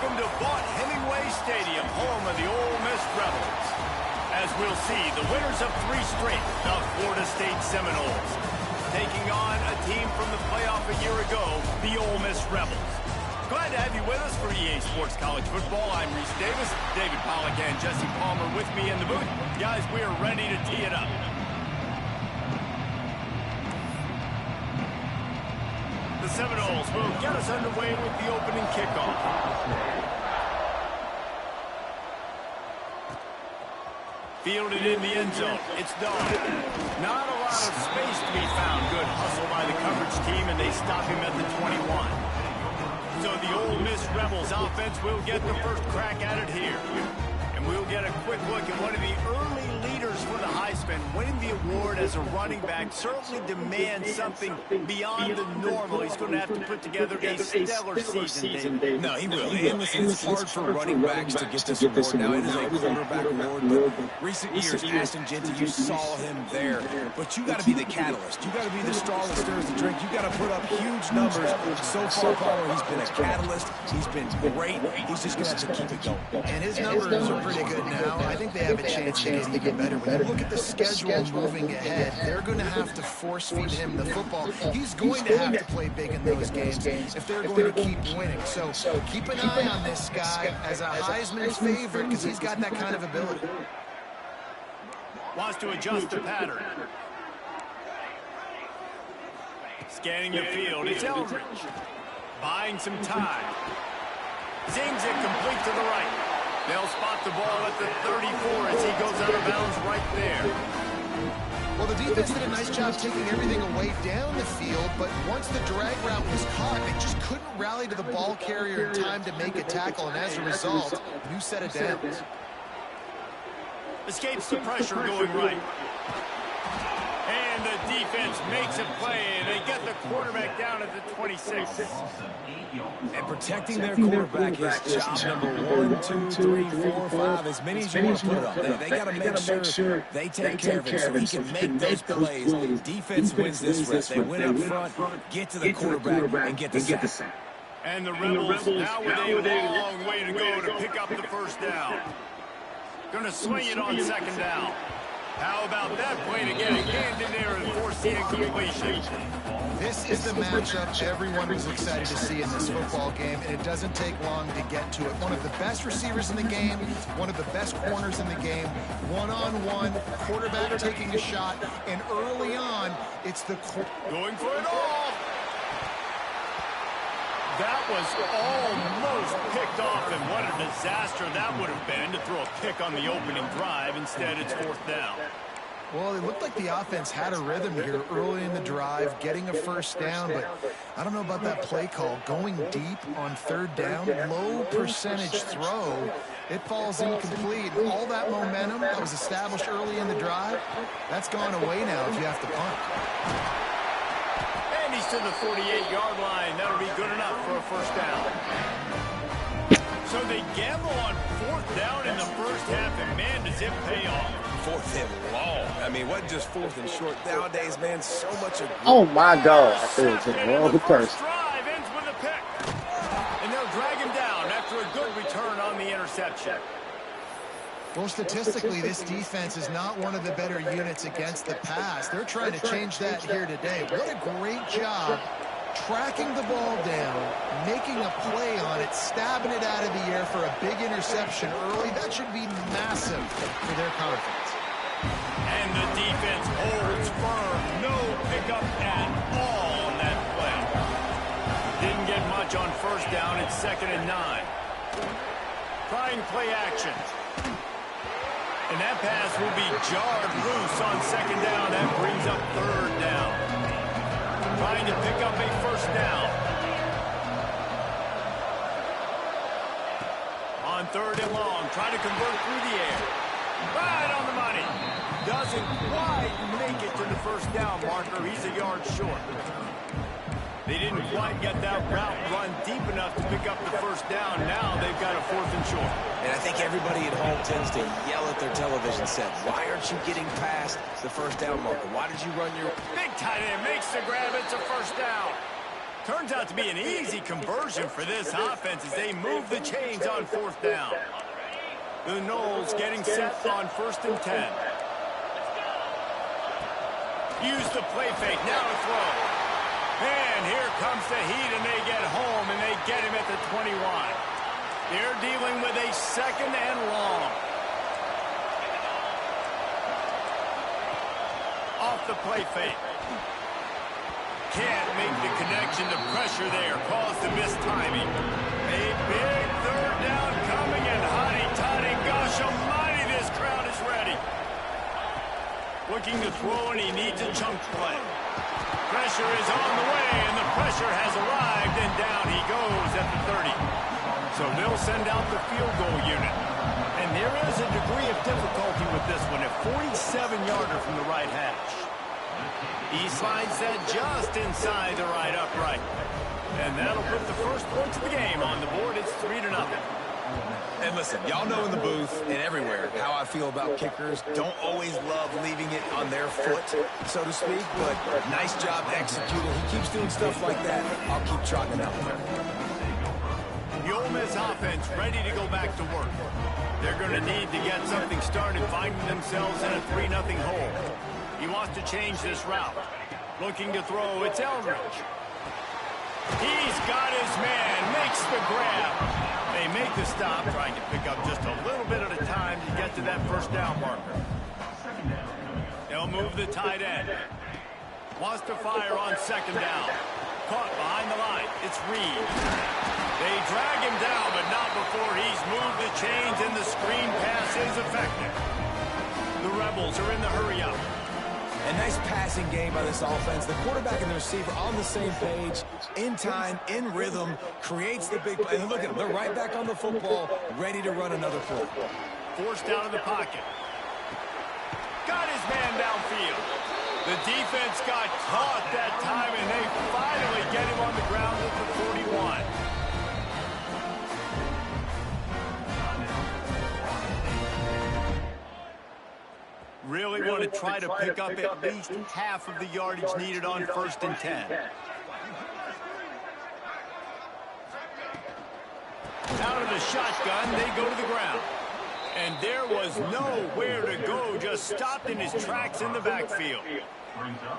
Welcome to Hemingway Stadium, home of the Ole Miss Rebels. As we'll see, the winners of 3 straight, the Florida State Seminoles, taking on a team from the playoff a year ago, the Ole Miss Rebels. Glad to have you with us for EA Sports College Football. I'm Reese Davis, David Pollack and Jesse Palmer with me in the booth. Guys, we are ready to tee it up. The Seminoles will get us underway with the opening kickoff. Fielded in the end zone. It's done. Not a lot of space to be found. Good hustle by the coverage team, and they stop him at the 21. So the Ole Miss Rebels offense will get the first crack at it here. And we'll get a quick look at one of the early leaders for the Heisman. Winning the award as a running back certainly demands something beyond the normal. He's going to have to put together a stellar season, Dave. No, he will. And listen, it's hard for running backs to get this award. Now, it is a quarterback award, but recent years, Ashton Jeanty, you saw him there. But you got to be the catalyst. You got to be the straw that stirs the drink. You got to put up huge numbers. So far, Palmer, he's been a catalyst. He's been great. He's just going to have to keep it going. And his numbers are pretty good now. I think they have a chance to get even better. When you look at the schedule moving ahead, they're going to have to force feed him the football. He's going to have to play big in those games if they're going to keep winning. So keep an eye on this guy as a Heisman's favorite because he's got that kind of ability. Wants to adjust the pattern. Scanning the field, it's Eldridge. Buying some time. Zings it complete to the right. They'll spot the ball at the 34 as he goes out of bounds right there. Well, the defense did a nice job taking everything away down the field, but once the drag route was caught, they just couldn't rally to the ball carrier in time to make a tackle, and as a result, new set of downs. Escapes the pressure going right. And the defense makes a play. They get the quarterback down at the 26. And protecting their quarterback is job number 1, 2, 3, 4, 5, as many as you want to put up. They got to make sure they take care of him so he can make those plays. Defense wins this rep. They win up front, get to the quarterback, and get the sack. And the Rebels now with a long way to go to pick up the first down. Going to swing it on second down. How about that play to get a hand in there and force the incompletion? This is the matchup everyone was excited to see in this football game, and it doesn't take long to get to it. One of the best receivers in the game, one of the best corners in the game, one-on-one, quarterback taking a shot, and early on, it's the... Going for it all! That was almost picked off, and what a disaster that would have been to throw a pick on the opening drive. Instead, it's fourth down. Well, it looked like the offense had a rhythm here early in the drive, getting a first down, but I don't know about that play call. Going deep on third down, low percentage throw, it falls incomplete. All that momentum that was established early in the drive, that's gone away now if you have to punt. And he's to the 48-yard line. That'll be good enough for a first down. So they gamble on fourth down in the first half, and man, does it pay off. Fourth and long. I mean, what just fourth and short? Nowadays, man, so much of... Oh, my God. I feel it's the wrong person. Drive ends with a pick. And they'll drag him down after a good return on the interception. Well, statistically, this defense is not one of the better units against the pass. They're trying to change that here today. What a great job tracking the ball down, making a play on it, stabbing it out of the air for a big interception early. That should be massive for their confidence. And the defense holds firm. No pickup at all on that play. Didn't get much on first down. It's 2nd and 9. Trying play action. And that pass will be jarred loose on second down. That brings up third down. Trying to pick up a first down. On third and long, trying to convert through the air. Right on the money. Doesn't quite make it to the first down marker. He's a yard short. They didn't quite get that route run deep enough to pick up the first down. Now they've got a 4th and short. And I think everybody at home tends to yell at their television set. Why aren't you getting past the first down marker? Why did you run your... Big tight end makes the grab. It's a first down. Turns out to be an easy conversion for this offense as they move the chains on 4th down. The Noles getting set on 1st and 10. Use the play fake, now to throw. And here comes the heat, and they get home, and they get him at the 21. They're dealing with a 2nd and long. Off the play fake. Can't make the connection. The pressure there caused the missed timing. A big 3rd down coming, and hotty-toddy, gosh almighty, this crowd is ready. Looking to throw, and he needs a chunk play. Pressure is on the way, and the pressure has arrived, and down he goes at the 30. So they'll send out the field goal unit. And there is a degree of difficulty with this one, a 47-yarder from the right hash. He slides that just inside the right upright. And that'll put the first points of the game on the board. It's 3-0. And listen, y'all know in the booth and everywhere how I feel about kickers. Don't always love leaving it on their foot, so to speak, but nice job executing. He keeps doing stuff like that. I'll keep trotting it out there. The Ole Miss offense ready to go back to work. They're going to need to get something started, finding themselves in a 3-0 hole. He wants to change this route. Looking to throw, it's Eldridge. He's got his man, makes the grab. They make the stop, trying to pick up just a little bit at a time to get to that 1st down marker. They'll move the tight end. Wants to fire on 2nd down. Caught behind the line, it's Reed. They drag him down, but not before he's moved the chains, and the screen pass is effective. The Rebels are in the hurry-up. A nice passing game by this offense. The quarterback and the receiver on the same page, in time, in rhythm, creates the big play. And look at them. They're right back on the football, ready to run another play. Forced out of the pocket. Got his man downfield. The defense got caught that time, and they finally get him on the ground at the 41. Really want to try to pick up at least half of the yardage needed on 1st and 10. Out of the shotgun, they go to the ground. And there was nowhere to go, just stopped in his tracks in the backfield.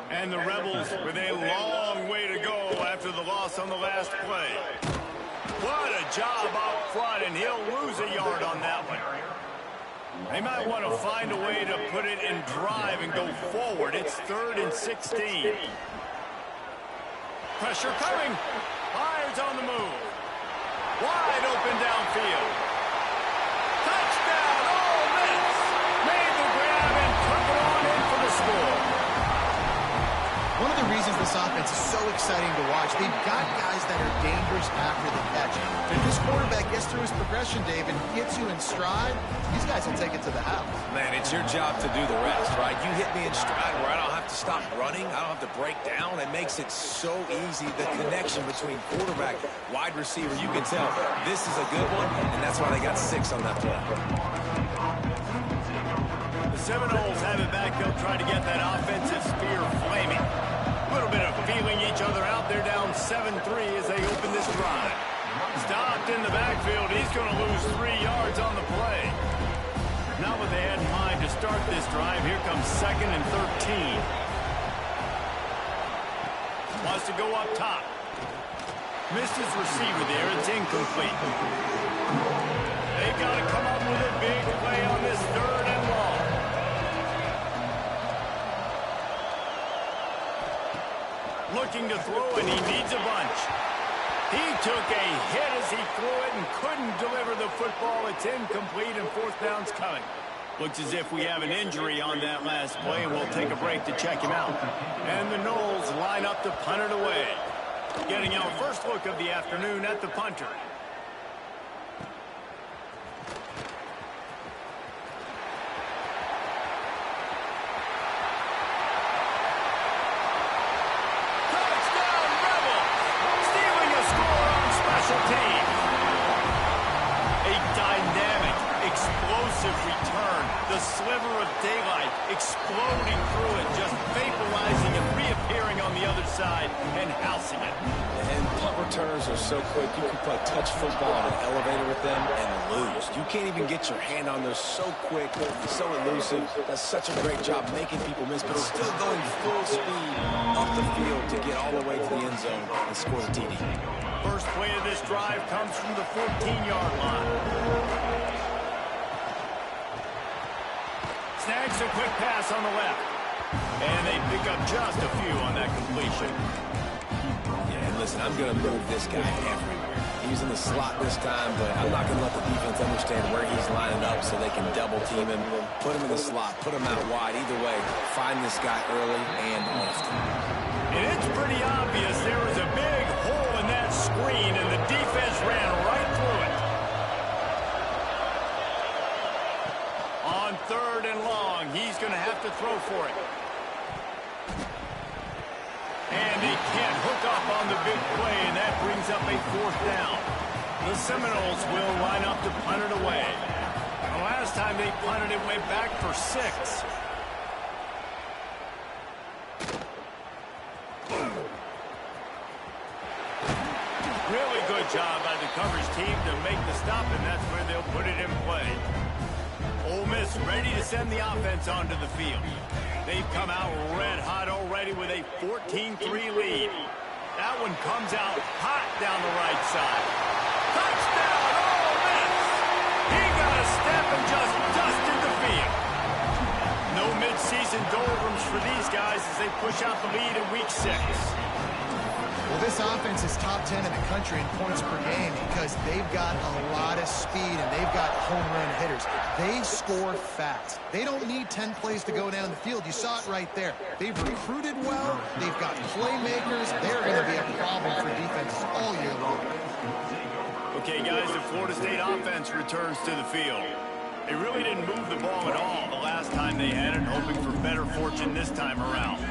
And the Rebels with a long way to go after the loss on the last play. What a job out front, and he'll lose a yard on that one. They might want to find a way to put it in drive and go forward. It's 3rd and 16. Pressure coming. Fires on the move. Wide open downfield. Touchdown, Ole Miss. Made the grab and took it on in for the score. One of the reasons this offense is so exciting to watch, they've got guys that are dangerous after the catch. If this quarterback gets through his progression, Dave, and hits you in stride, these guys will take it to the house. Man, it's your job to do the rest, right? You hit me in stride where I don't have to stop running. I don't have to break down. It makes it so easy. The connection between quarterback, wide receiver, you can tell this is a good one, and that's why they got 6 on that play. The Seminoles have it back. They'll try to get that offensive spear flaming. A little bit of feeling each other out. They're down 7-3 as they open this drive. Stopped in the backfield. He's going to lose 3 yards on the play. Not what they had in mind to start this drive. Here comes 2nd and 13. Wants to go up top. Missed his receiver there. It's incomplete. They've got to come up with a big play on this 3rd and long. Looking to throw, and he needs a bunch. He took a hit as he threw it and couldn't deliver the football. It's incomplete, and 4th down's coming. Looks as if we have an injury on that last play, and we'll take a break to check him out. And the Noles line up to punt it away. Getting our first look of the afternoon at the punter. The sliver of daylight exploding through it, just vaporizing and reappearing on the other side and housing it. And returners are so quick, you can play touch football on an elevator with them and lose. You can't even get your hand on those so quick, so elusive. Does such a great job making people miss, but still going full speed up the field to get all the way to the end zone and score the TD. First play of this drive comes from the 14-yard line. Snags a quick pass on the left. And they pick up just a few on that completion. Yeah, and listen, I'm going to move this guy everywhere. He's in the slot this time, but I'm not going to let the defense understand where he's lining up so they can double team him, put him in the slot, put him out wide. Either way, find this guy early and often. And it's pretty obvious there was a big hole in that screen, and the defense ran right through it. On 3rd and long, he's going to have to throw for it. And he can't hook up on the big play, and that brings up a 4th down. The Seminoles will line up to punt it away. The last time they punted it went back for 6. Really good job by the coverage team to make the stop, and that's where they'll put it in play. Ole Miss ready to send the offense onto the field. They've come out red hot already with a 14-3 lead. That one comes out hot down the right side. Touchdown, Ole Miss! He got a step and just dusted the field. No midseason doldrums for these guys as they push out the lead in week 6. Well, this offense is top 10 in the country in points per game because they've got a lot of speed and they've got home run hitters. They score fast. They don't need 10 plays to go down the field. You saw it right there. They've recruited well. They've got playmakers. They're going to be a problem for defenses all year long. Okay, guys, the Florida State offense returns to the field. They really didn't move the ball at all the last time they had it, hoping for better fortune this time around.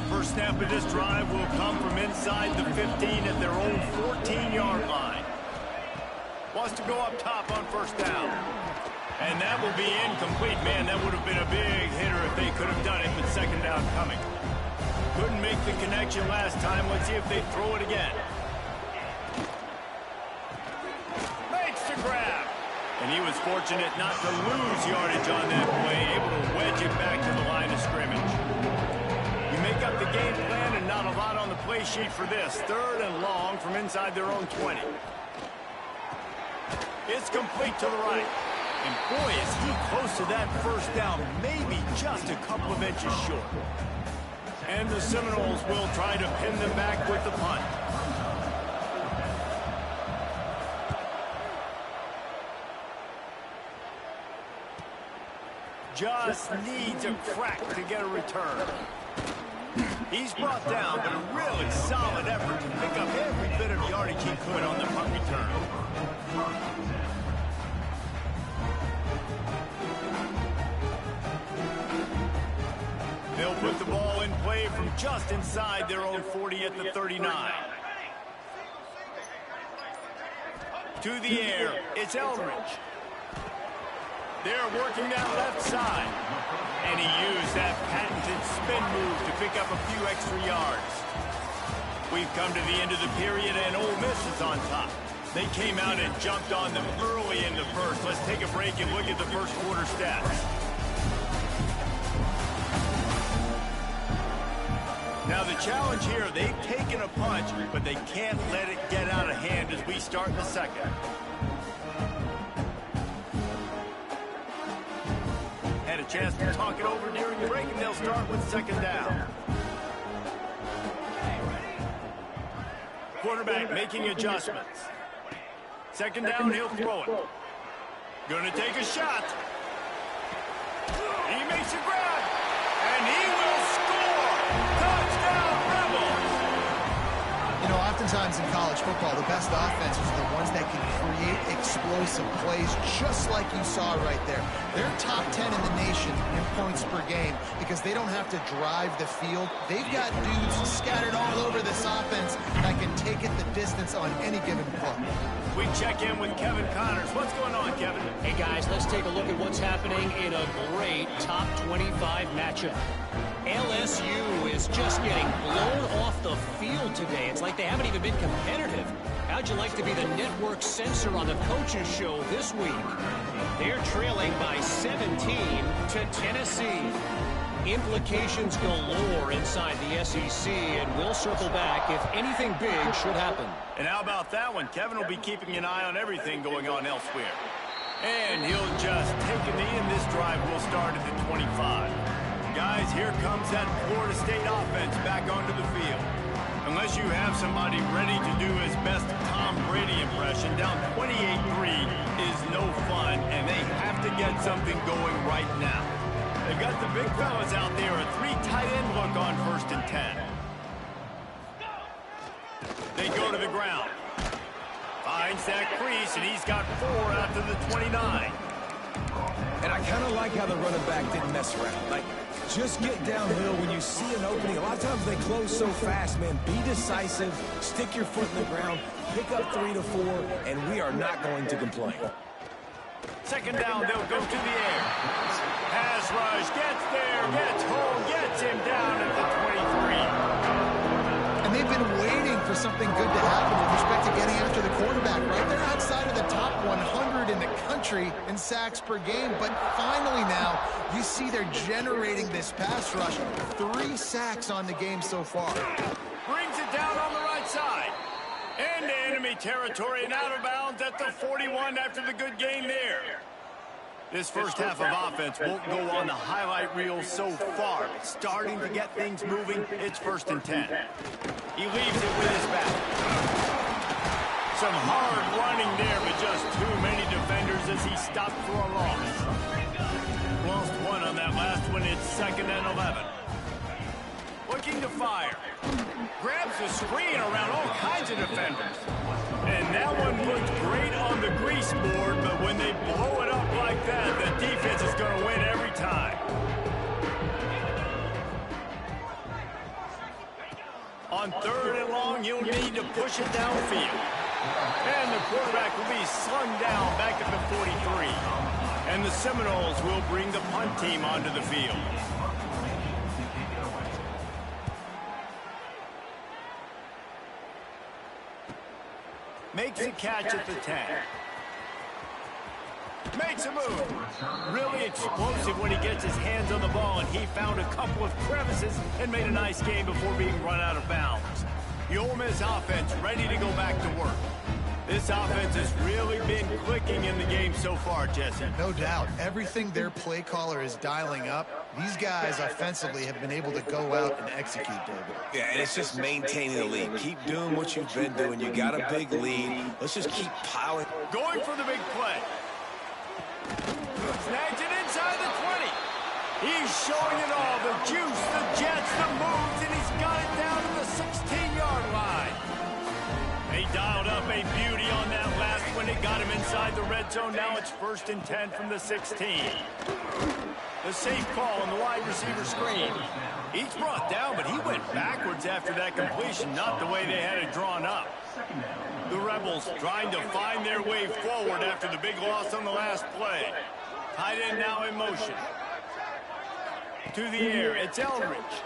First snap of this drive will come from inside the 15 at their own 14-yard line. Wants to go up top on 1st down. And that will be incomplete. Man, that would have been a big hitter if they could have done it, but 2nd down coming. Couldn't make the connection last time. Let's see if they throw it again. Makes the grab. And he was fortunate not to lose yardage on that play, able to wedge it back to the line of scrimmage. You make up the game plan and not a lot on the play sheet for this. 3rd and long from inside their own 20. It's complete to the right. And boy, is he close to that 1st down, maybe just a couple of inches short. And the Seminoles will try to pin them back with the punt. Just needs a crack to get a return. He's brought down, but a really solid effort to pick up every bit of yardage he could on the punt return. They'll put the ball in play from just inside their own 40 at the 39. To the air, it's Eldridge. They're working that left side. And he used that patented spin move to pick up a few extra yards. We've come to the end of the period, and Ole Miss is on top. They came out and jumped on them early in the first. Let's take a break and look at the first quarter stats. Now the challenge here, they've taken a punch, but they can't let it get out of hand as we start in the second. Had a chance to talk it over during the break, and they'll start with 2nd down. Quarterback making adjustments. 2nd down, he'll throw it. Gonna take a shot. He makes a grab, and he will score. Touchdown, Rebels! You know, oftentimes in college football, the best offenses are the ones that can create explosive plays, just like you saw right there. They're top 10 in the nation in points per game because they don't have to drive the field. They've got dudes scattered all over this offense that can take it the distance on any given play. We check in with Kevin Connors. What's going on, Kevin? Hey, guys, let's take a look at what's happening in a great top 25 matchup. LSU is just getting blown off the field today. It's like they haven't even been competitive. How'd you like to be the network censor on the coaches show this week? They're trailing by 17 to Tennessee. Implications galore inside the SEC, and we'll circle back if anything big should happen. And how about that one? Kevin will be keeping an eye on everything going on elsewhere. And he'll just take a knee, and this drive will start at the 25. Guys, here comes that Florida State offense back onto the field. Unless you have somebody ready to do his best Tom Brady impression, down 28-3 is no fun, and they have to get something going right now. They've got the big fellas out there, a 3 tight end look on 1st and 10. They go to the ground. Finds that crease, and he's got 4 out to the 29. And I kind of like how the running back didn't mess around. Like, just get downhill when you see an opening. A lot of times they close so fast, man. Be decisive, stick your foot in the ground, pick up 3 to 4, and we are not going to complain. 2nd down, they'll go to the air. Pass rush, gets there, gets home, gets him down at the 23. And they've been waiting for something good to happen with respect to getting after the quarterback, right? They're outside of the top 100 in the country in sacks per game, but finally now you see they're generating this pass rush. 3 sacks on the game so far. Brings it down on the right side. Into enemy territory and out of bounds at the 41 after the good game there. This first half of offense won't go on the highlight reel so far. It's starting to get things moving. It's 1st and 10. He leaves it with his back. Some hard running there, but just too many defenders as he stopped for a loss. Lost 1 on that last one. It's 2nd and 11. Looking to fire. Grabs the screen around all kinds of defenders. And that one looked great on the grease board, but when they blow it up like that, the defense is going to win every time. On 3rd and long, you'll need to push it downfield. And the quarterback will be slung down back at the 43. And the Seminoles will bring the punt team onto the field. Makes a catch at the 10. Makes a move. Really explosive when he gets his hands on the ball, and he found a couple of crevices and made a nice game before being run out of bounds. The Ole Miss offense ready to go back to work. This offense has really been clicking in the game so far, Jesse. No doubt. Everything their play caller is dialing up, these guys offensively have been able to go out and execute, David. Yeah, and it's just maintaining the lead. Keep doing what you've been doing. You got a big lead. Let's just keep piling. Going for the big play. Snags it inside the 20. He's showing it all. The juice, the jets, the moves, and he's got it down to the 16-yard line. They dialed up a beauty on that last one. It got him inside the red zone. Now it's 1st and 10 from the 16. The safe call on the wide receiver screen. He's brought down, but he went backwards after that completion, not the way they had it drawn up. The Rebels trying to find their way forward after the big loss on the last play. Tight end now in motion. To the air, it's Eldridge.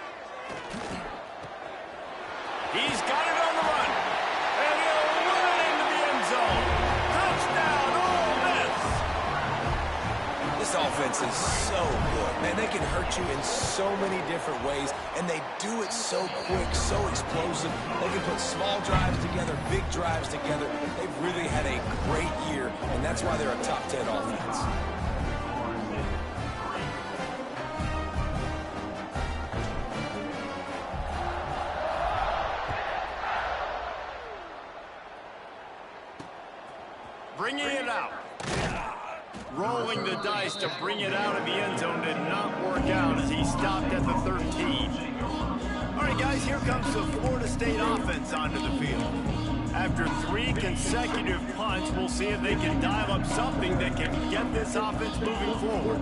He's got it on the run. And he'll run it into the end zone. Touchdown, Ole Miss! This offense is so good. Man, they can hurt you in so many different ways, and they do it so quick, so explosive. They can put small drives together, big drives together. They've really had a great year, and that's why they're a top 10 offense. Bringing it out. Rolling the dice to bring it out of the end zone did not work out as he stopped at the 13. All right, guys, here comes the Florida State offense onto the field. After 3 consecutive punts, we'll see if they can dial up something that can get this offense moving forward.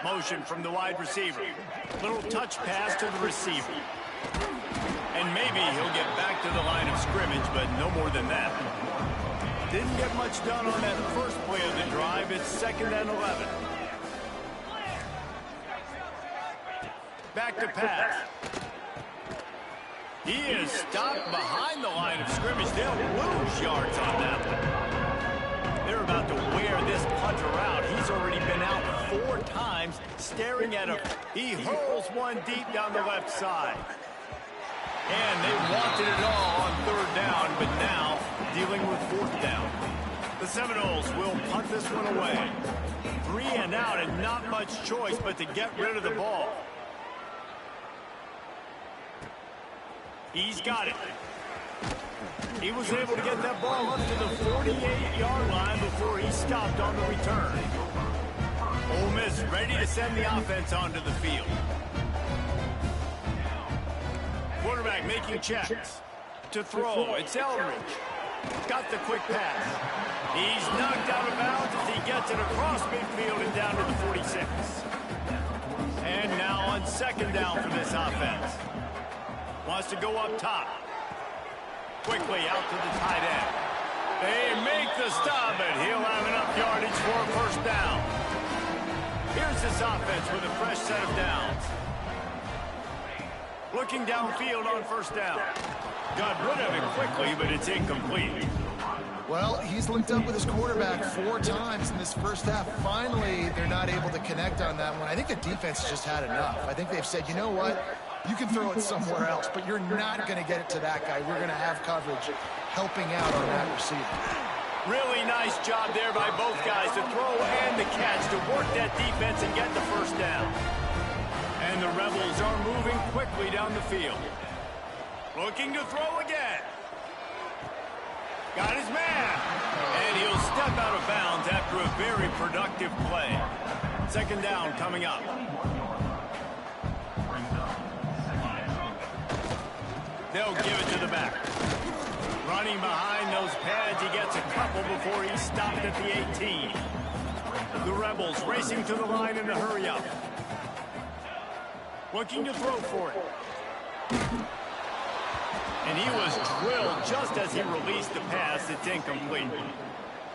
Motion from the wide receiver. Little touch pass to the receiver. And maybe he'll get back to the line of scrimmage, but no more than that. Didn't get much done on that first play of the drive. It's 2nd and 11. Back to pass. He is stopped behind the line of scrimmage. They'll lose yards on that one. They're about to wear this punter out. He's already been out 4 times, staring at him. He hurls one deep down the left side. And they wanted it all on 3rd down, but now dealing with 4th down. The Seminoles will punt this one away. 3 and out, and not much choice but to get rid of the ball. He's got it. He was able to get that ball up to the 48-yard line before he stopped on the return. Ole Miss ready to send the offense onto the field. Quarterback making checks. To throw, it's Eldridge. Got the quick pass. He's knocked out of bounds as he gets it across midfield and down to the 46. And now on 2nd down for this offense. Wants to go up top. Quickly out to the tight end. They make the stop, but he'll have enough yardage for a 1st down. Here's this offense with a fresh set of downs. Looking downfield on 1st down. Got rid of it quickly, but it's incomplete. Well, he's linked up with his quarterback 4 times in this first half. Finally, they're not able to connect on that one. I think the defense just had enough. I think they've said, you know what? You can throw it somewhere else, but you're not going to get it to that guy. We're going to have coverage helping out on that receiver. Really nice job there by both guys to throw and the catch to work that defense and get the 1st down. And the Rebels are moving quickly down the field. Looking to throw again. Got his man. And he'll step out of bounds after a very productive play. 2nd down coming up. They'll give it to the back. Running behind those pads, he gets a couple before he's stopped at the 18. The Rebels racing to the line in a hurry up. Looking to throw for it. And he was drilled just as he released the pass. It's incomplete.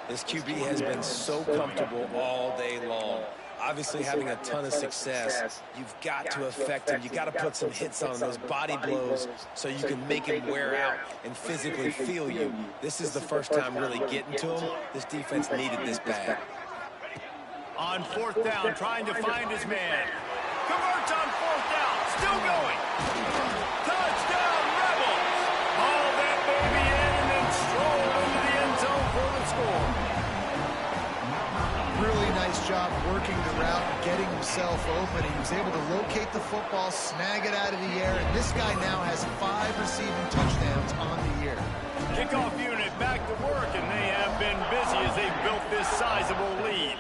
This QB has been so comfortable all day long. Obviously having a ton of success. You've got to affect him. You got to put some hits on those body blows so you can make him wear out and physically feel you. This is the first time really getting to him. This defense needed this bad. On 4th down, trying to find his man. Converts on 4th down. Still going. Touchdown, Rebels. Haul that baby in and then stroll into the end zone for the score. Really nice job working the route and getting himself open. He was able to locate the football, snag it out of the air, and this guy now has 5 receiving touchdowns on the year. Kickoff unit back to work, and they have been busy as they've built this sizable lead.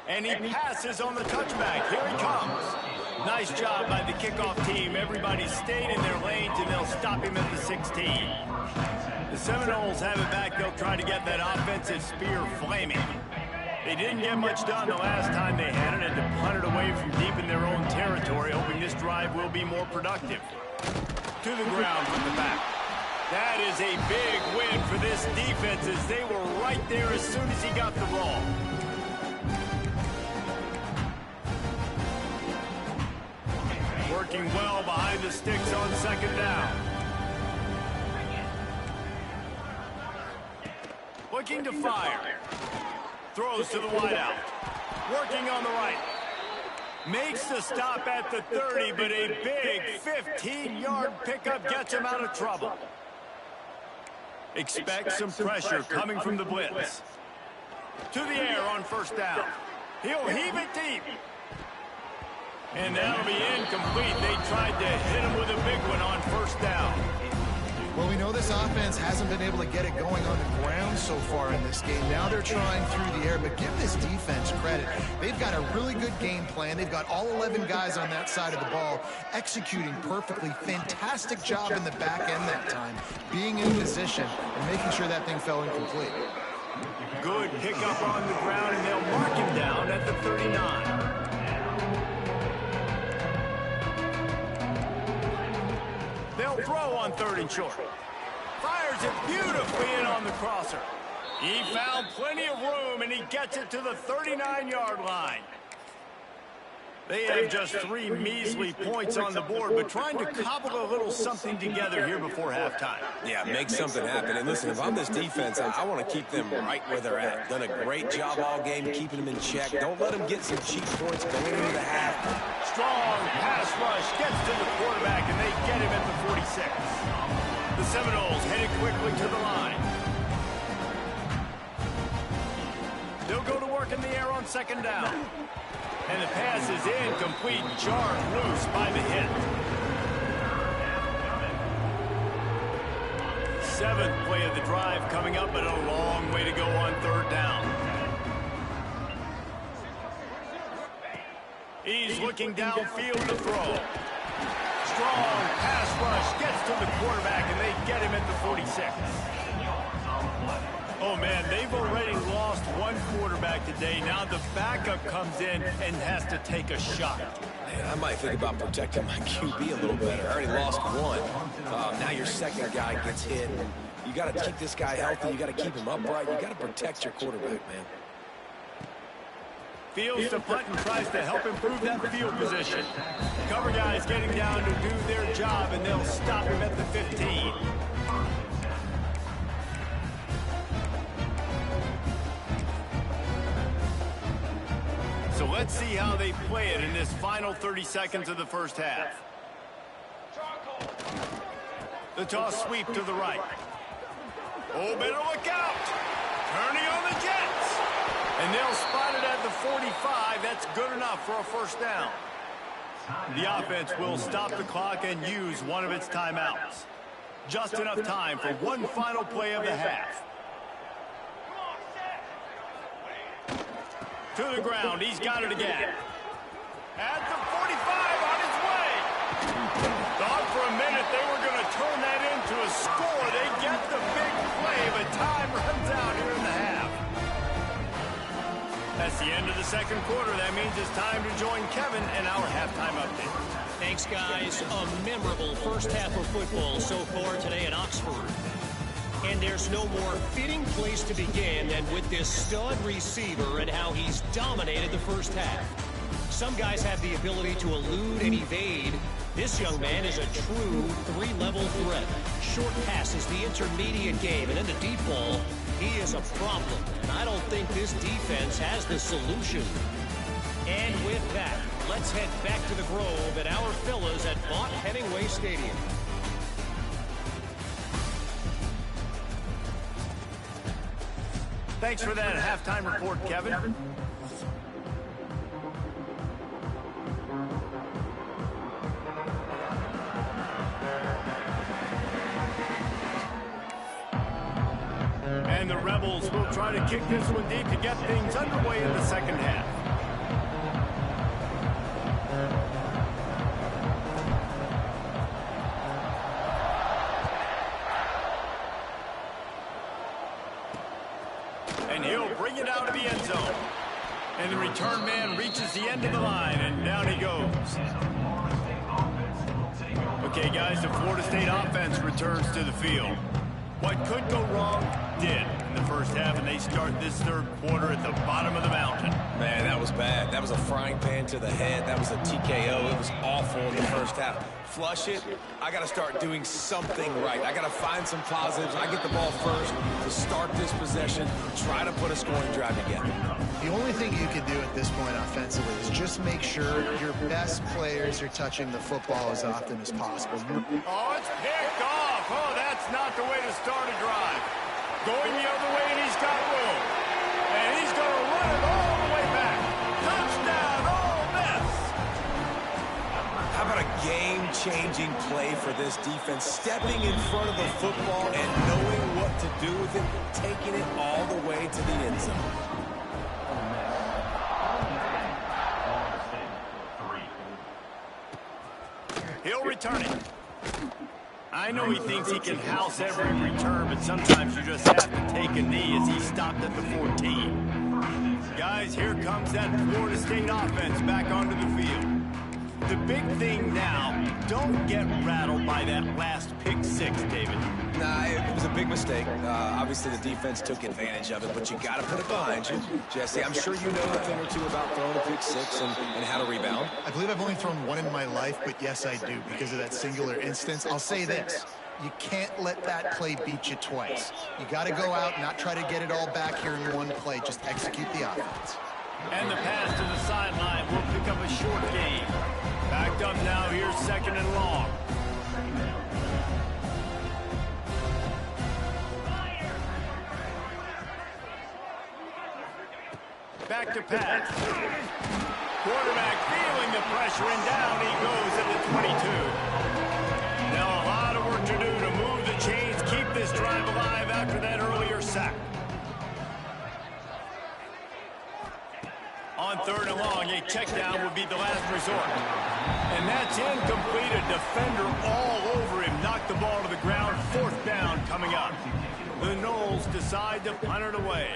And he passes on the touchback. Here he comes. Nice job by the kickoff team. Everybody stayed in their lanes, and they'll stop him at the 16. The Seminoles have it back. They'll try to get that offensive spear flaming. They didn't get much done the last time they had it, and to punt it away from deep in their own territory, hoping this drive will be more productive. To the ground with the back. That is a big win for this defense as they were right there as soon as he got the ball. Working well behind the sticks on 2nd down. Looking to fire. Throws to the wideout. Working on the right. Makes the stop at the 30, but a big 15-yard pickup gets him out of trouble. Expect some pressure coming from the blitz. To the air on 1st down. He'll heave it deep. And that'll be incomplete. They tried to hit him with a big one on 1st down. Well, we know this offense hasn't been able to get it going on the ground so far in this game. Now they're trying through the air, but give this defense credit. They've got a really good game plan. They've got all 11 guys on that side of the ball executing perfectly. Fantastic job in the back end that time, being in position and making sure that thing fell incomplete. Good pickup on the ground, and they'll mark him down at the 39. 3rd and short. Fires it beautifully in on the crosser. He found plenty of room, and he gets it to the 39-yard line. They have just 3 measly points on the board, but trying to cobble a little something together here before halftime. Yeah, make something happen. And listen, if I'm this defense, I want to keep them right where they're at. Done a great job all game keeping them in check. Don't let them get some cheap points going into the half. Strong pass rush gets to the quarterback, and they get him at the 46. The Seminoles headed quickly to the line. They'll go to work in the air on 2nd down. And the pass is incomplete, jarred loose by the hit. 7th play of the drive coming up, but a long way to go on 3rd down. He's looking downfield to throw. Strong pass rush gets to the quarterback, and they get him at the 46. Oh, man, they've already lost one quarterback today. Now the backup comes in and has to take a shot. Man, I might think about protecting my QB a little better. I already lost one. Now your second guy gets hit. You got to keep this guy healthy. You got to keep him upright. You got to protect your quarterback, man. Fields to punt and tries to help improve that field position. Cover guys getting down to do their job, and they'll stop him at the 15. So let's see how they play it in this final 30 seconds of the first half. The toss sweep to the right. Oh, better look out. Turning on the Jets. And they'll spot it at the 45. That's good enough for a 1st down. The offense will stop the clock and use one of its timeouts. Just enough time for one final play of the half. To the ground, he's got it again. At the 45, on his way. Thought for a minute they were going to turn that into a score. They get the big play, but time runs out here in the half. That's the end of the 2nd quarter. That means it's time to join Kevin and our halftime update. Thanks, guys. A memorable first half of football so far today in Oxford. And there's no more fitting place to begin than with this stud receiver and how he's dominated the first half. Some guys have the ability to elude and evade. This young man is a true 3-level threat. Short passes, the intermediate game, and in the deep ball, he is a problem. And I don't think this defense has the solution. And with that, let's head back to the Grove and our fellas at Vaught Hemingway Stadium. Thanks for that halftime report, Kevin. And the Rebels will try to kick this one deep to get things underway in the 2nd half. And he'll bring it out of the end zone. And the return man reaches the end of the line, and down he goes. Okay, guys, the Florida State offense returns to the field. What could go wrong did in the first half, and they start this 3rd quarter at the bottom of the mountain. Man, that was bad. That was a frying pan to the head. That was a TKO. It was awful in the first half. Flush it. I got to start doing something right. I got to find some positives. I get the ball first to start this possession, try to put a scoring drive together. The only thing you can do at this point offensively is just make sure your best players are touching the football as often as possible. Oh, it's picked off. Oh, that's not the way to start a drive. Going the other way, and he's got room. And he's going to run it all the way back. Touchdown, Ole Miss. How about a game-changing play for this defense? Stepping in front of the football and knowing what to do with it, taking it all the way to the end zone. He'll return it. I know he thinks he can house every return, but sometimes you just have to take a knee as he stopped at the 14. Guys, here comes that Florida State offense back onto the field. The big thing now, don't get rattled by that last pick six, David. Nah, it was a big mistake. Obviously, the defense took advantage of it, but you got to put it behind you. Jesse, I'm sure you know a thing or two about throwing a pick six and how to rebound. I believe I've only thrown one in my life, but yes, I do, because of that singular instance. I'll say this. You can't let that play beat you twice. You got to go out and not try to get it all back here in one play. Just execute the offense. And the pass to the sideline will pick up a short gain. Backed up now, here's 2nd and long. Back to pass. Quarterback feeling the pressure, and down he goes at the 22. Now a lot of work to do to move the chains, keep this drive alive after that earlier sack. On 3rd and long, a check down would be the last resort. And that's incomplete. A defender all over him. Knocked the ball to the ground. 4th down coming up. The Noles decide to punt it away.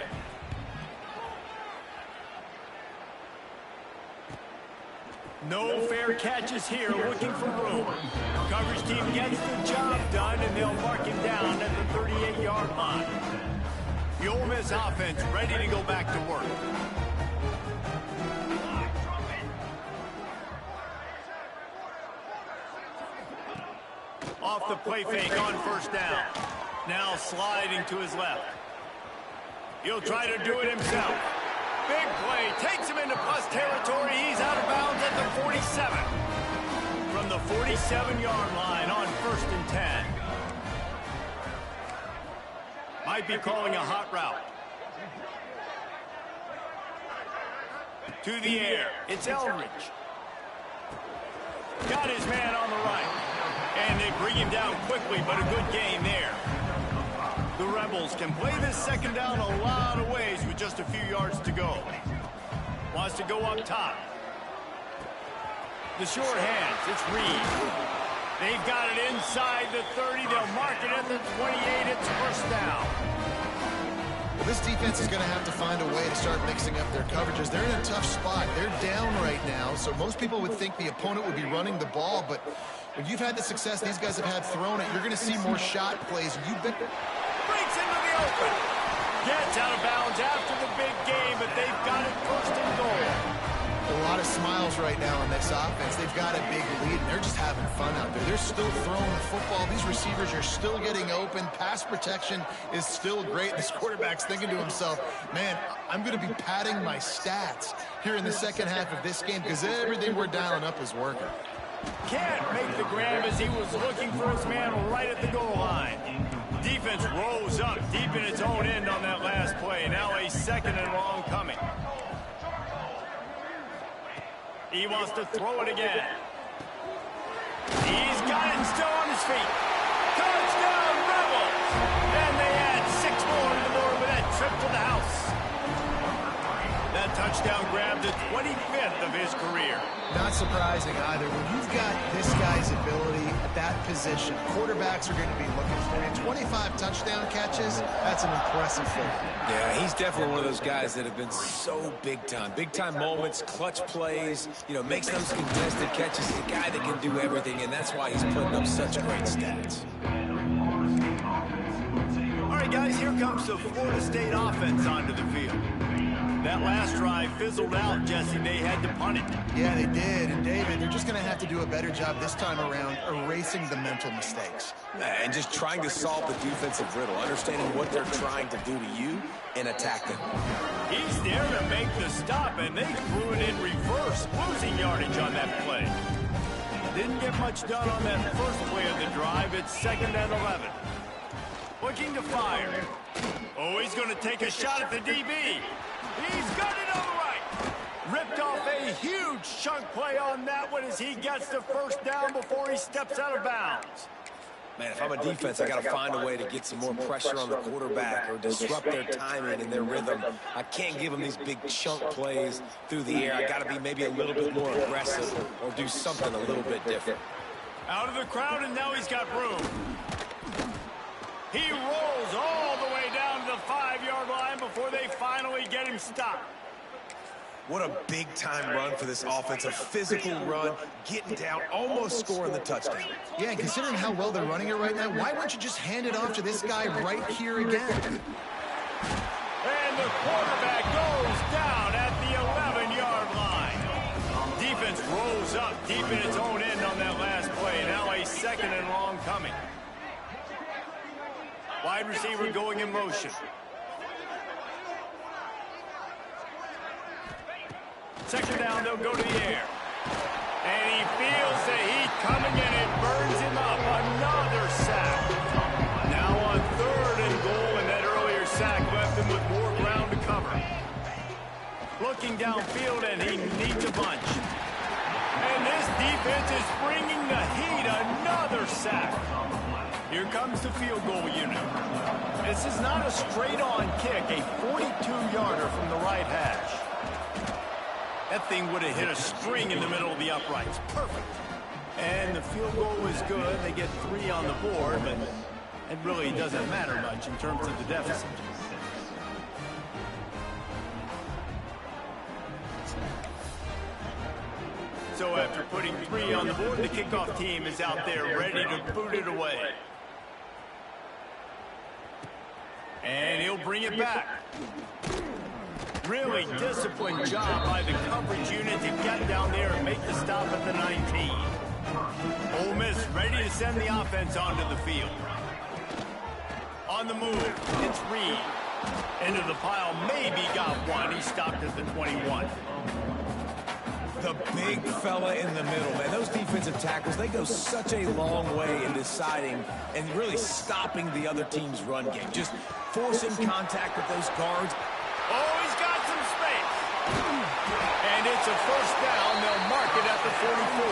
No fair catches here, looking for room. Coverage team gets the job done, and they'll mark him down at the 38-yard line. The Ole Miss offense ready to go back to work. Off the play fake on 1st down. Now sliding to his left. He'll try to do it himself. Big play, takes him into plus territory. He's out of bounds at the 47. From the 47-yard line on 1st and 10. Might be calling a hot route. To the air, it's Eldridge. Got his man on the right. And they bring him down quickly, but a good gain there. The Rebels can play this 2nd down a lot of ways with just a few yards to go. Wants to go up top. The short hands, it's Reed. They've got it inside the 30. They'll mark it at the 28. It's 1st down. Well, this defense is going to have to find a way to start mixing up their coverages. They're in a tough spot. They're down right now, so most people would think the opponent would be running the ball, but when you've had the success these guys have had throwing it, you're going to see more shot plays. Breaks into the open. Gets out of bounds after the big game, but they've got it 1st and goal. A lot of smiles right now on this offense. They've got a big lead, and they're just having fun out there. They're still throwing the football. These receivers are still getting open. Pass protection is still great. This quarterback's thinking to himself, man, I'm going to be padding my stats here in the 2nd half of this game because everything we're dialing up is working. Can't make the grab as he was looking for his man right at the goal line. Defense rose up deep in its own end on that last play. Now a 2nd and long coming. He wants to throw it again. He's got it still on his feet. Touchdown, Rebels! And they add 6 more to the board with that trip to the house. That touchdown grabbed the 25th of his career. Not surprising either. When you've got this guy's ability at that position, quarterbacks are going to be looking for him. 25 touchdown catches, that's an impressive figure. Yeah, he's definitely one of those guys that have been so big time. Big time moments, clutch plays, makes those contested catches. He's a guy that can do everything, and that's why he's putting up such great stats. All right, guys, here comes the Florida State offense onto the field. That last drive fizzled out, Jesse. They had to punt it. Yeah, they did. And, David, they're just going to have to do a better job this time around erasing the mental mistakes. And just trying to solve the defensive riddle, understanding what they're trying to do to you and attack them. He's there to make the stop, and they threw it in reverse, losing yardage on that play. Didn't get much done on that first play of the drive. It's 2nd and 11. Looking to fire. Oh, he's going to take a shot at the DB. He's got it on the right. Ripped off a huge chunk play on that one as he gets the 1st down before he steps out of bounds. Man, if I'm a defense, I got to find a way to get some more pressure on the quarterback or disrupt their timing and their rhythm. I can't give them these big chunk plays through the air. I got to be maybe a little bit more aggressive or do something a little bit different. Out of the crowd, and now he's got room. He rolls all the way down to the 5-yard line before they finally get him stopped. What a big-time run for this offense. A physical run, getting down, almost scoring the touchdown. Yeah, and considering how well they're running it right now, why wouldn't you just hand it off to this guy right here again? And the quarterback goes down at the 11-yard line. Defense rolls up deep in its own end on that last play. Now a 2nd and long coming. Wide receiver going in motion. Second down, they'll go to the air. And he feels the heat coming and it burns him up. Another sack. Now on 3rd and goal, and that earlier sack left him with more ground to cover. Looking downfield, and he needs a bunch. And this defense is bringing the heat. Another sack. Here comes the field goal unit. This is not a straight-on kick, a 42-yarder from the right hash. That thing would have hit a string in the middle of the uprights. Perfect. And the field goal is good. They get 3 on the board, but it really doesn't matter much in terms of the deficit. So after putting 3 on the board, the kickoff team is out there ready to boot it away. And he'll bring it back. Really disciplined job by the coverage unit to get down there and make the stop at the 19. Ole Miss ready to send the offense onto the field. On the move, it's Reed. Into the pile, maybe got one. He stopped at the 21. The big fella in the middle, man. Those defensive tackles, they go such a long way in deciding and really stopping the other team's run game. Just forcing contact with those guards. Oh, he's got some space. And it's a 1st down. They'll mark it at the 44.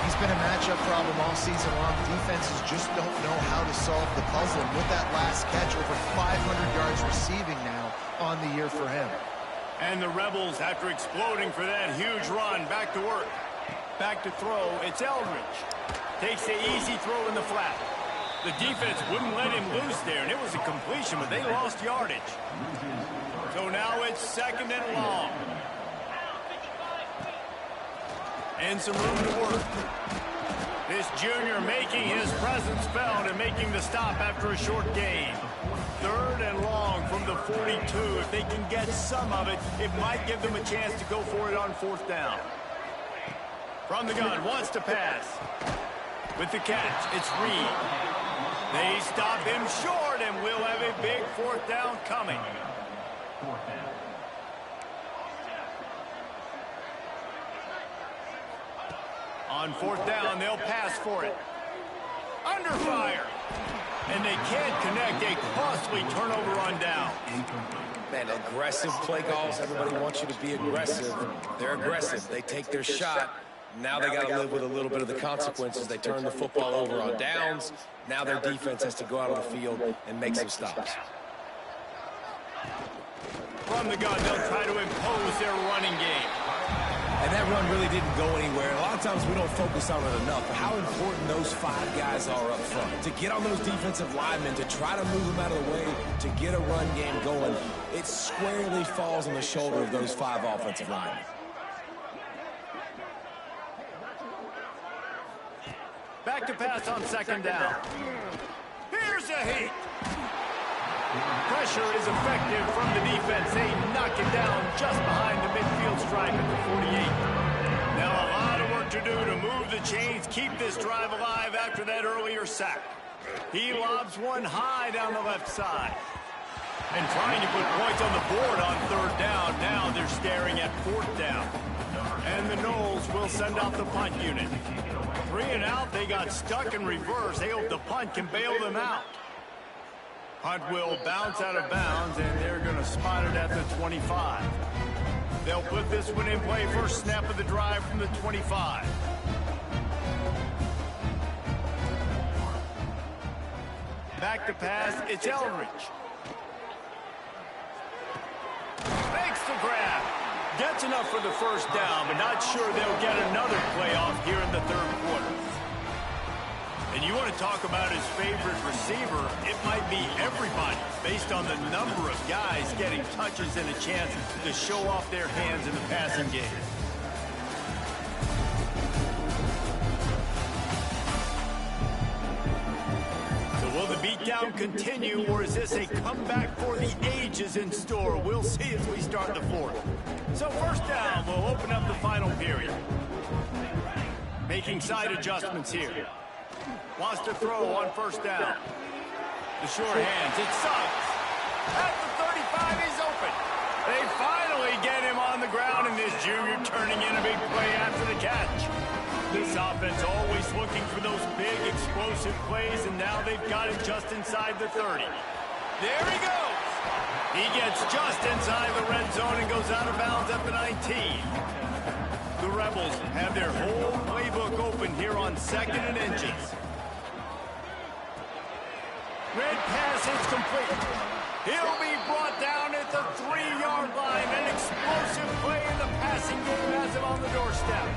He's been a matchup problem all season long. Defenses just don't know how to solve the puzzle. And with that last catch, over 500 yards receiving now on the year for him. And the Rebels, after exploding for that huge run, back to work. Back to throw, it's Eldridge. Takes the easy throw in the flat. The defense wouldn't let him loose there, and it was a completion, but they lost yardage. So now it's 2nd and long. And some room to work. This junior making his presence felt and making the stop after a short gain. 3rd and long from the 42. If they can get some of it, it might give them a chance to go for it on 4th down. From the gun, wants to pass. With the catch, it's Reed. They stop him short, and we'll have a big 4th down coming. On 4th down, they'll pass for it. Under fire. And they can't connect. A costly turnover on down. Man, aggressive play calls. Everybody wants you to be aggressive. They're aggressive. They take their shot. Now they got to live with a little bit of the consequences. They turn the football over on downs. Now their defense has to go out on the field and make some stops. From the gun, they'll try to impose their running game. And that run really didn't go anywhere. A lot of times we don't focus on it enough, but how important those 5 guys are up front. To get on those defensive linemen, to try to move them out of the way, to get a run game going, it squarely falls on the shoulder of those 5 offensive linemen. Back to pass on 2nd down. Here's a hit. Pressure is effective from the defense. They knock it down just behind the midfield stripe at the 48. Now a lot of work to do to move the chains, keep this drive alive after that earlier sack. He lobs one high down the left side. And trying to put points on the board on 3rd down. Now they're staring at 4th down. And the Noles will send out the punt unit. 3 and out, they got stuck in reverse. They hope the punt can bail them out. Punt will bounce out of bounds, and they're going to spot it at the 25. They'll put this one in play. First snap of the drive from the 25. Back to pass, it's Eldridge. Makes the grab. Gets enough for the 1st down, but not sure they'll get another play off here in the 3rd quarter. And you want to talk about his favorite receiver. receiver, it might be everybody based on the number of guys getting touches and a chance to show off their hands in the passing game. Will the beatdown continue, or is this a comeback for the ages in store? We'll see as we start the fourth. So first down, we'll open up the final period. Making side adjustments here. Wants to throw on first down. The short hands, it sucks. At the 35, he's open. They finally get him on the ground, and this junior turning in a big play after the catch. This offense always looking for those big, explosive plays, and now they've got it just inside the 30. There he goes. He gets just inside the red zone and goes out of bounds at the 19. The Rebels have their whole playbook open here on 2nd and inches. Red pass is complete. He'll be brought down at the 3-yard line. An explosive play in the passing game has him on the doorstep.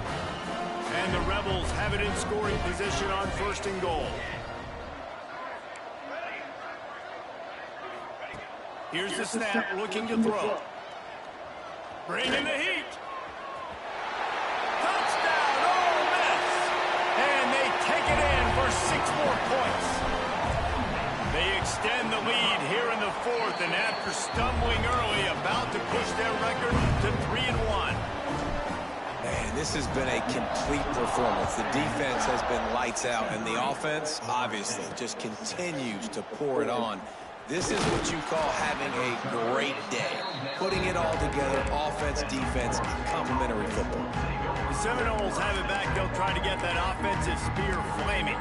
And the Rebels have it in scoring position on 1st and goal. Here's the snap, looking to throw. Bringing the heat. Touchdown, Ole Miss. And they take it in for 6 more points. They extend the lead here in the 4th, and after stumbling early, about to push their record to 3-1. Man, this has been a complete performance. The defense has been lights out, and the offense, obviously, just continues to pour it on. This is what you call having a great day. Putting it all together, offense, defense, complementary football. The Seminoles have it back. They'll try to get that offensive spear flaming.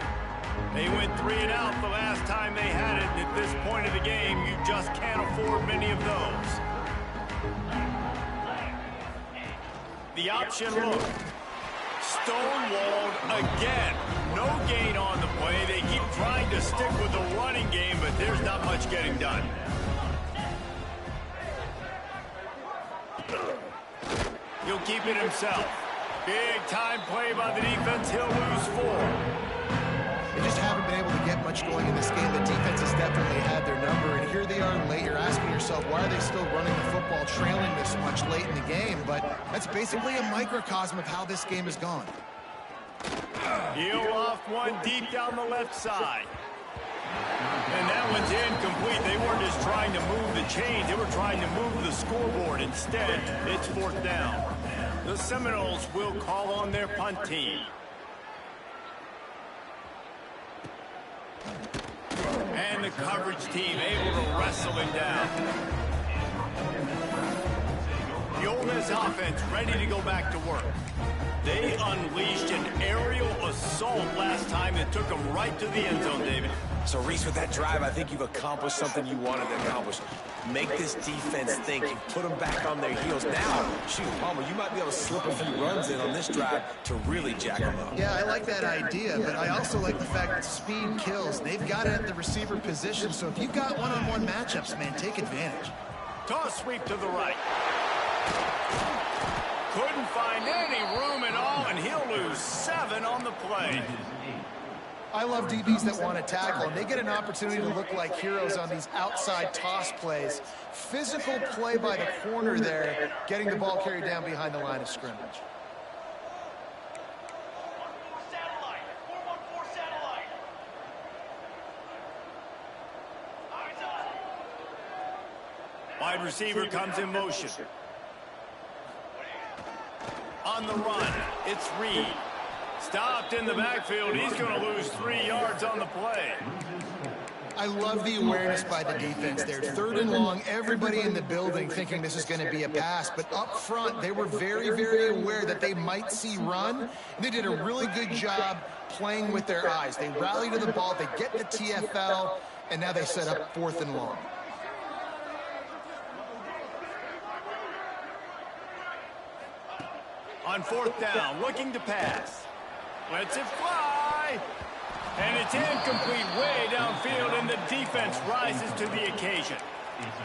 They went 3 and out the last time they had it, and at this point of the game, you just can't afford many of those. The option look. Stonewalled again. No gain on the play. They keep trying to stick with the running game, but there's not much getting done. He'll keep it himself. Big time play by the defense. He'll lose 4. They just haven't been able to get much going in this game. The defense has definitely had their number, and here they are late. You're asking yourself, why are they still running the football trailing this much late in the game? But that's basically a microcosm of how this game has gone. He'll off one deep down the left side. And that one's incomplete. They weren't just trying to move the chains. They were trying to move the scoreboard. Instead, it's 4th down. The Seminoles will call on their punt team. And the coverage team able to wrestle him down. The Ole Miss offense ready to go back to work. They unleashed an aerial assault last time that took them right to the end zone, David. So, Reese, with that drive, I think you've accomplished something you wanted to accomplish. Make this defense think. You put them back on their heels. Now, shoot, Palmer, you might be able to slip a few runs in on this drive to really jack them up. Yeah, I like that idea, but I also like the fact that speed kills. They've got it at the receiver position, so if you've got one-on-one matchups, man, take advantage. Toss sweep to the right. Couldn't find any room at all, and he'll lose 7 on the play. I love DBs that want to tackle, and they get an opportunity to look like heroes on these outside toss plays. Physical play by the corner there, getting the ball carried down behind the line of scrimmage. Wide receiver comes in motion. On the run, it's Reed. Stopped in the backfield. He's going to lose 3 yards on the play. I love the awareness by the defense there. 3rd and long, everybody in the building thinking this is going to be a pass. But up front, they were very, very aware that they might see run. They did a really good job playing with their eyes. They rally to the ball. They get the TFL, and now they set up 4th and long. On 4th down, looking to pass. Lets it fly. And it's incomplete way downfield, and the defense rises to the occasion.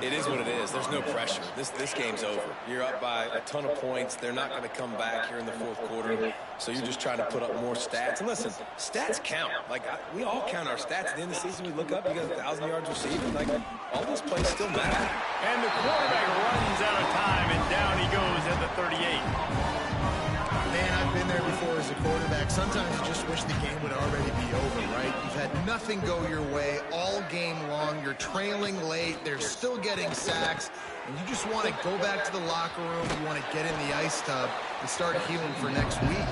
It is what it is. There's no pressure. This game's over. You're up by a ton of points. They're not going to come back here in the fourth quarter. So you're just trying to put up more stats. And listen, stats count. Like, we all count our stats. At the end of the season, we look up, you got 1,000 yards receiving. Like, all those plays still matter. And the quarterback runs out of time, and down he goes at the 38. Man, I've been there before as a quarterback. Sometimes you just wish the game would already be over, right? You've had nothing go your way all game long. You're trailing late. They're still getting sacks. And you just want to go back to the locker room. You want to get in the ice tub and start healing for next week.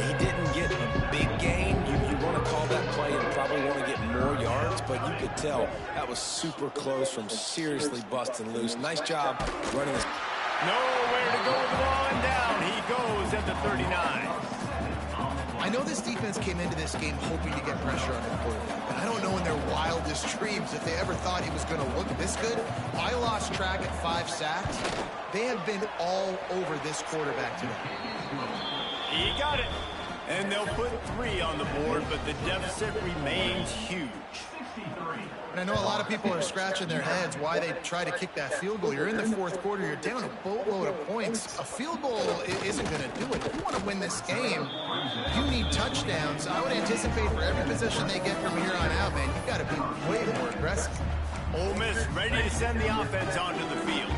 He didn't get a big gain. You want to call that play and probably want to get more yards, but you could tell that was super close from seriously busting loose. Nice job running this. Nowhere to go with the ball, and down he goes at the 39. I know this defense came into this game hoping to get pressure on the quarterback, but I don't know in their wildest dreams if they ever thought he was going to look this good. I lost track at 5 sacks. They have been all over this quarterback today. He got it. And they'll put 3 on the board, but the deficit remains huge. And I know a lot of people are scratching their heads why they try to kick that field goal. You're in the fourth quarter. You're down a boatload of points. A field goal isn't going to do it. If you want to win this game, you need touchdowns. I would anticipate for every possession they get from here on out, man, you've got to be way more aggressive. Ole Miss ready to send the offense onto the field.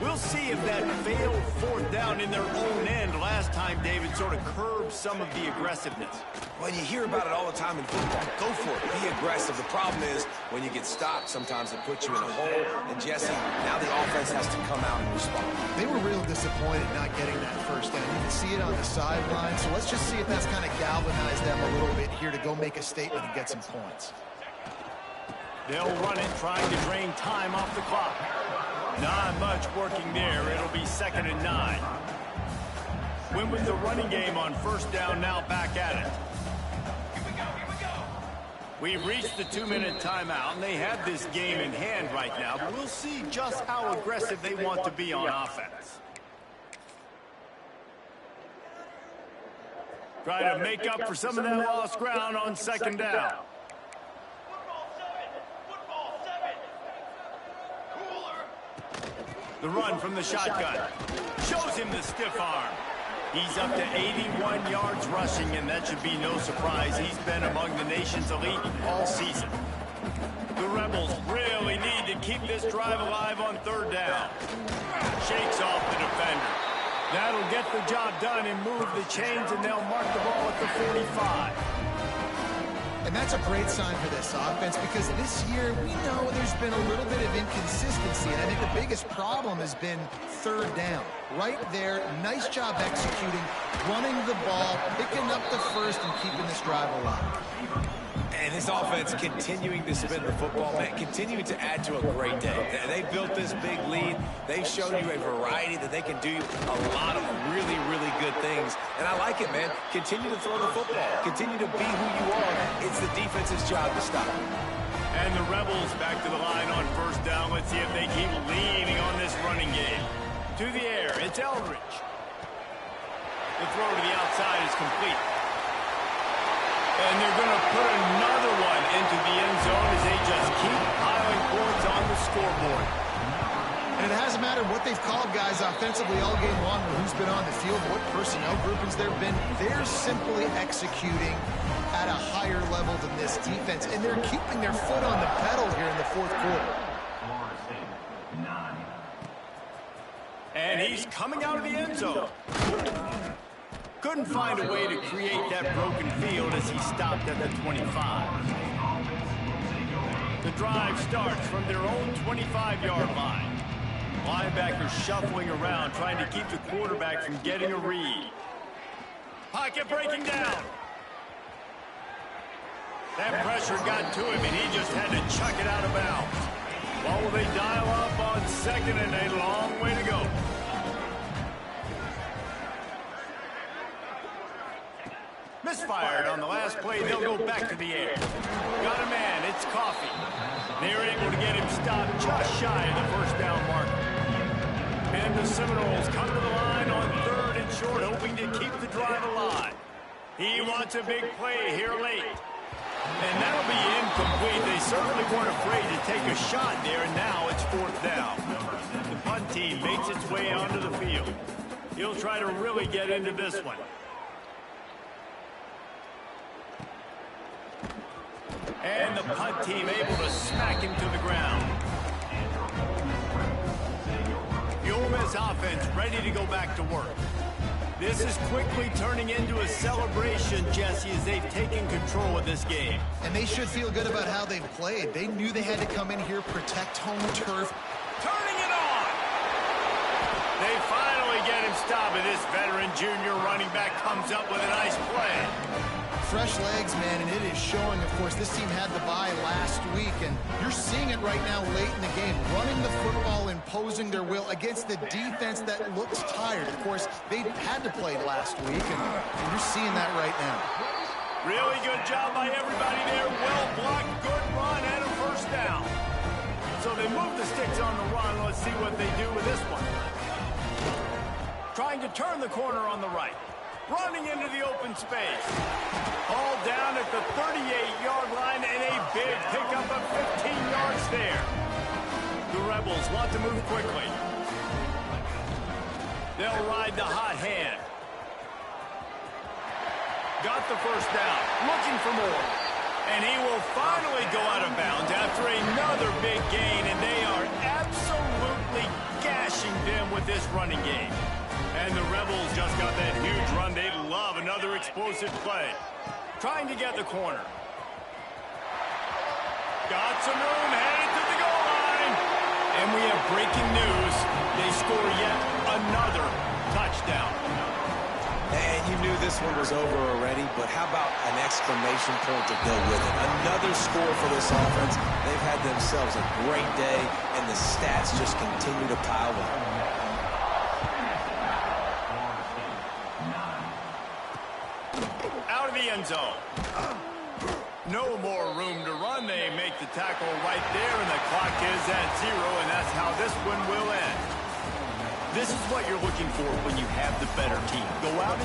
We'll see if that failed fourth down in their own end last time, David, sort of curbed some of the aggressiveness. Well, you hear about it all the time in football. Go for it. Be aggressive. The problem is when you get stopped, sometimes it puts you in a hole. And, Jesse, now the offense has to come out and respond. They were real disappointed not getting that first down. You can see it on the sideline. So let's just see if that's kind of galvanized them a little bit here to go make a statement and get some points. They'll run it, trying to drain time off the clock. Not much working there. It'll be 2nd and 9. Win with the running game on first down, now back at it. We've reached the 2-minute timeout, and they have this game in hand right now, but we'll see just how aggressive they want to be on offense. Try to make up for some of that lost ground on 2nd down. The run from the shotgun shows him the stiff arm. He's up to 81 yards rushing, and that should be no surprise. He's been among the nation's elite all season. The Rebels really need to keep this drive alive on 3rd down. Shakes off the defender. That'll get the job done and move the chains, and they'll mark the ball at the 45. And that's a great sign for this offense because this year we know there's been a little bit of inconsistency. And I think the biggest problem has been 3rd down. Right there, nice job executing, running the ball, picking up the first, and keeping this drive alive. And this offense continuing to spin the football, man, continuing to add to a great day. They built this big lead. They've shown you a variety that they can do a lot of really, really good things. And I like it, man. Continue to throw the football. Continue to be who you are. It's the defense's job to stop. And the Rebels back to the line on first down. Let's see if they keep leaning on this running game. To the air, it's Eldridge. The throw to the outside is complete. And they're going to put another one into the end zone as they just keep piling points on the scoreboard. And it hasn't mattered what they've called guys offensively all game long or who's been on the field, what personnel groupings there have been. They're simply executing at a higher level than this defense, and they're keeping their foot on the pedal here in the fourth quarter. And he's coming out of the end zone. Couldn't find a way to create that broken field as he stopped at the 25. The drive starts from their own 25-yard line. Linebackers shuffling around, trying to keep the quarterback from getting a read. Pocket breaking down. That pressure got to him, and he just had to chuck it out of bounds. Well, will they dial up on 2nd and a long way to go? Misfired on the last play. They'll go back to the air. Got a man. It's Coffee. They're able to get him stopped just shy of the first down marker. And the Seminoles come to the line on 3rd and short, hoping to keep the drive alive. He wants a big play here late. And that'll be incomplete. They certainly weren't afraid to take a shot there, and now it's 4th down. The punt team makes its way onto the field. He'll try to really get into this one. And the punt team able to smack him to the ground. The Ole Miss offense ready to go back to work. This is quickly turning into a celebration, Jesse, as they've taken control of this game. And they should feel good about how they've played. They knew they had to come in here, protect home turf. Turning it on! They finally get him stopped, and this veteran junior running back comes up with a nice play. Fresh legs, man, and it is showing. Of course, this team had the bye last week, and you're seeing it right now late in the game. Running the football, imposing their will against the defense that looks tired. Of course, they had to play last week, and you're seeing that right now. Really good job by everybody there. Well blocked, good run, and a 1st down. So they move the sticks on the run. Let's see what they do with this one. Trying to turn the corner on the right. Running into the open space. All down at the 38-yard line, and a big pickup of 15 yards there. The Rebels want to move quickly. They'll ride the hot hand. Got the 1st down, looking for more. And he will finally go out of bounds after another big gain, and they are absolutely gashing them with this running game. And the Rebels just got that huge run. They love another explosive play. Trying to get the corner. Got some room, headed to the goal line. And we have breaking news. They score yet another touchdown. And you knew this one was over already, but how about an exclamation point to go with it? Another score for this offense. They've had themselves a great day, and the stats just continue to pile up. Out of the end zone. No more room to run. They make the tackle right there, and the clock is at 0, and that's how this one will end. This is what you're looking for when you have the better team. Go out and